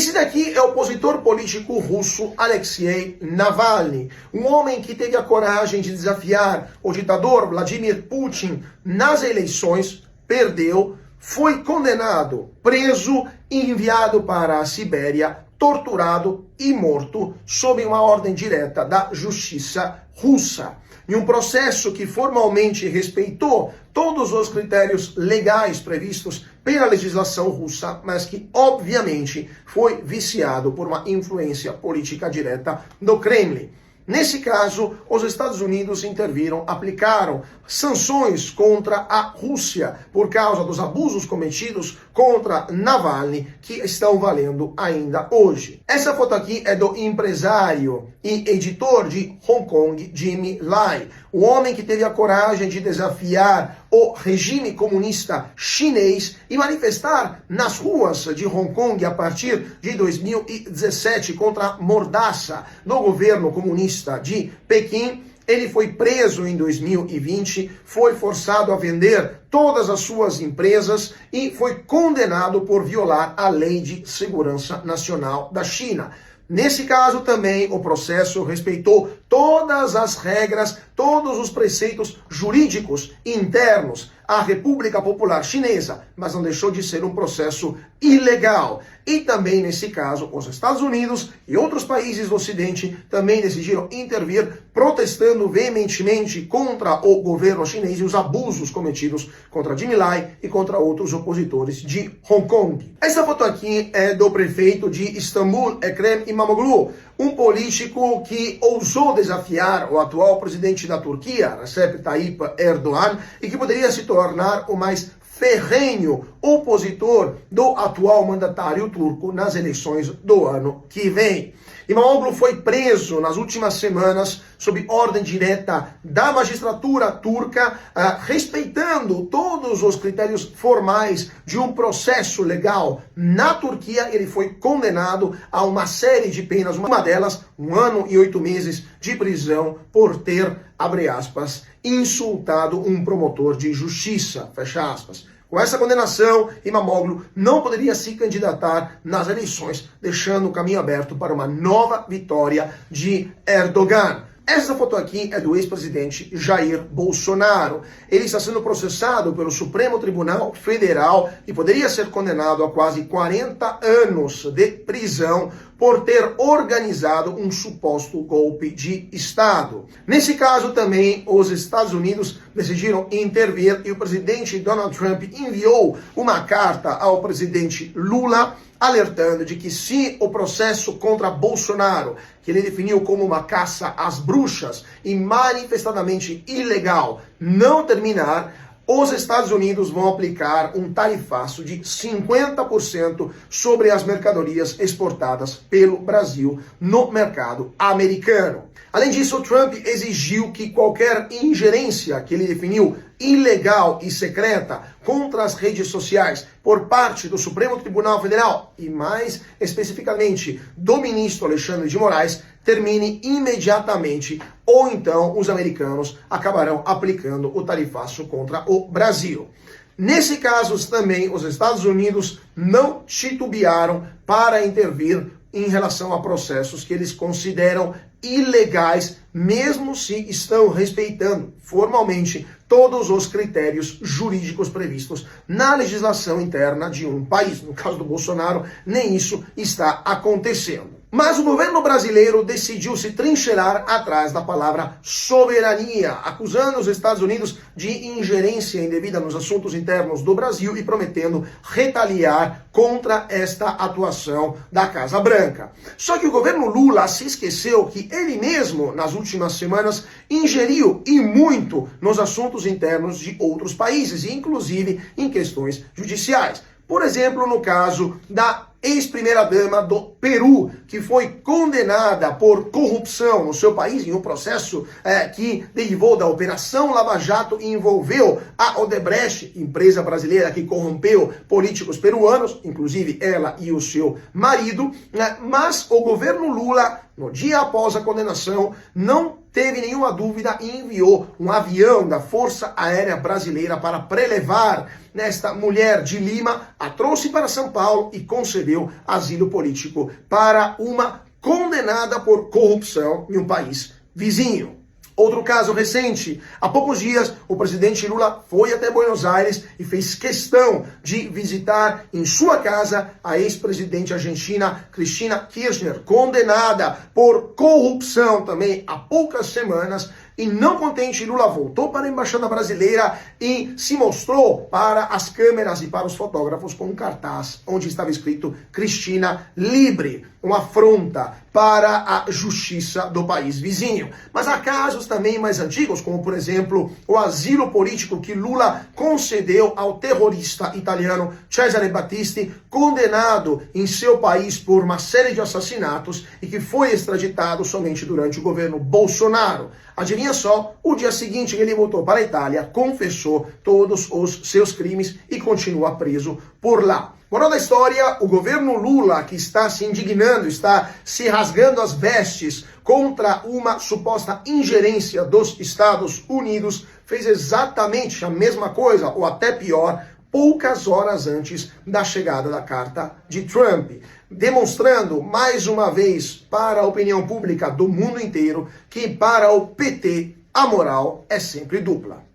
Esse daqui é o opositor político russo Alexei Navalny, um homem que teve a coragem de desafiar o ditador Vladimir Putin nas eleições, perdeu, foi condenado, preso e enviado para a Sibéria, torturado e morto sob uma ordem direta da justiça russa. Em um processo que formalmente respeitou todos os critérios legais previstos pela legislação russa, mas que obviamente foi viciado por uma influência política direta do Kremlin. Nesse caso, os Estados Unidos interviram, aplicaram sanções contra a Rússia por causa dos abusos cometidos contra Navalny, que estão valendo ainda hoje. Essa foto aqui é do empresário e editor de Hong Kong, Jimmy Lai, o homem que teve a coragem de desafiar o regime comunista chinês e manifestar nas ruas de Hong Kong a partir de 2017 contra a mordaça do governo comunista de Pequim. Ele foi preso em 2020, foi forçado a vender todas as suas empresas e foi condenado por violar a Lei de Segurança Nacional da China. Nesse caso também o processo respeitou todas as regras, todos os preceitos jurídicos internos à República Popular Chinesa, mas não deixou de ser um processo ilegal. E também nesse caso os Estados Unidos e outros países do Ocidente também decidiram intervir, protestando veementemente contra o governo chinês e os abusos cometidos contra Jimmy Lai e contra outros opositores de Hong Kong. Essa foto aqui é do prefeito de Istambul, Ekrem İmamoğlu, um político que ousou desafiar o atual presidente da Turquia, Recep Tayyip Erdogan, e que poderia se tornar o mais ferrenho opositor do atual mandatário turco nas eleições do ano que vem. İmamoğlu foi preso nas últimas semanas sob ordem direta da magistratura turca, respeitando todos os critérios formais de um processo legal na Turquia. Ele foi condenado a uma série de penas, uma delas 1 ano e 8 meses de prisão por ter, abre aspas, insultado um promotor de justiça, fecha aspas. Com essa condenação, İmamoğlu não poderia se candidatar nas eleições, deixando o caminho aberto para uma nova vitória de Erdogan. Essa foto aqui é do ex-presidente Jair Bolsonaro. Ele está sendo processado pelo Supremo Tribunal Federal e poderia ser condenado a quase 40 anos de prisão por ter organizado um suposto golpe de Estado. Nesse caso também, os Estados Unidos decidiram intervir e o presidente Donald Trump enviou uma carta ao presidente Lula alertando de que se o processo contra Bolsonaro, que ele definiu como uma caça às bruxas e manifestadamente ilegal, não terminar, os Estados Unidos vão aplicar um tarifaço de 50% sobre as mercadorias exportadas pelo Brasil no mercado americano. Além disso, Trump exigiu que qualquer ingerência que ele definiu ilegal e secreta contra as redes sociais por parte do Supremo Tribunal Federal e mais especificamente do ministro Alexandre de Moraes termine imediatamente, ou então os americanos acabarão aplicando o tarifaço contra o Brasil. Nesse caso também, os Estados Unidos não titubearam para intervir em relação a processos que eles consideram ilegais, mesmo se estão respeitando formalmente todos os critérios jurídicos previstos na legislação interna de um país. No caso do Bolsonaro, nem isso está acontecendo. Mas o governo brasileiro decidiu se trincheirar atrás da palavra soberania, acusando os Estados Unidos de ingerência indevida nos assuntos internos do Brasil e prometendo retaliar contra esta atuação da Casa Branca. Só que o governo Lula se esqueceu que ele mesmo, nas últimas semanas, ingeriu e muito nos assuntos internos de outros países, e inclusive em questões judiciais. Por exemplo, no caso da ex-primeira-dama do Peru, que foi condenada por corrupção no seu país, em um processo que derivou da Operação Lava Jato e envolveu a Odebrecht, empresa brasileira que corrompeu políticos peruanos, inclusive ela e o seu marido, mas o governo Lula, no dia após a condenação, não teve nenhuma dúvida e enviou um avião da Força Aérea Brasileira para prelevar nesta mulher de Lima, a trouxe para São Paulo e concedeu asilo político para uma condenada por corrupção em um país vizinho. Outro caso recente, há poucos dias o presidente Lula foi até Buenos Aires e fez questão de visitar em sua casa a ex-presidente argentina Cristina Kirchner, condenada por corrupção também há poucas semanas. E não contente, Lula voltou para a embaixada brasileira e se mostrou para as câmeras e para os fotógrafos com um cartaz onde estava escrito Cristina livre, uma afronta para a justiça do país vizinho. Mas há casos também mais antigos, como por exemplo o asilo político que Lula concedeu ao terrorista italiano Cesare Battisti, condenado em seu país por uma série de assassinatos e que foi extraditado somente durante o governo Bolsonaro. Adivinha só, o dia seguinte ele voltou para a Itália, confessou todos os seus crimes e continua preso por lá. Moral da história, o governo Lula, que está se indignando, está se rasgando as vestes contra uma suposta ingerência dos Estados Unidos, fez exatamente a mesma coisa, ou até pior, poucas horas antes da chegada da carta de Trump, demonstrando mais uma vez para a opinião pública do mundo inteiro que para o PT a moral é sempre dupla.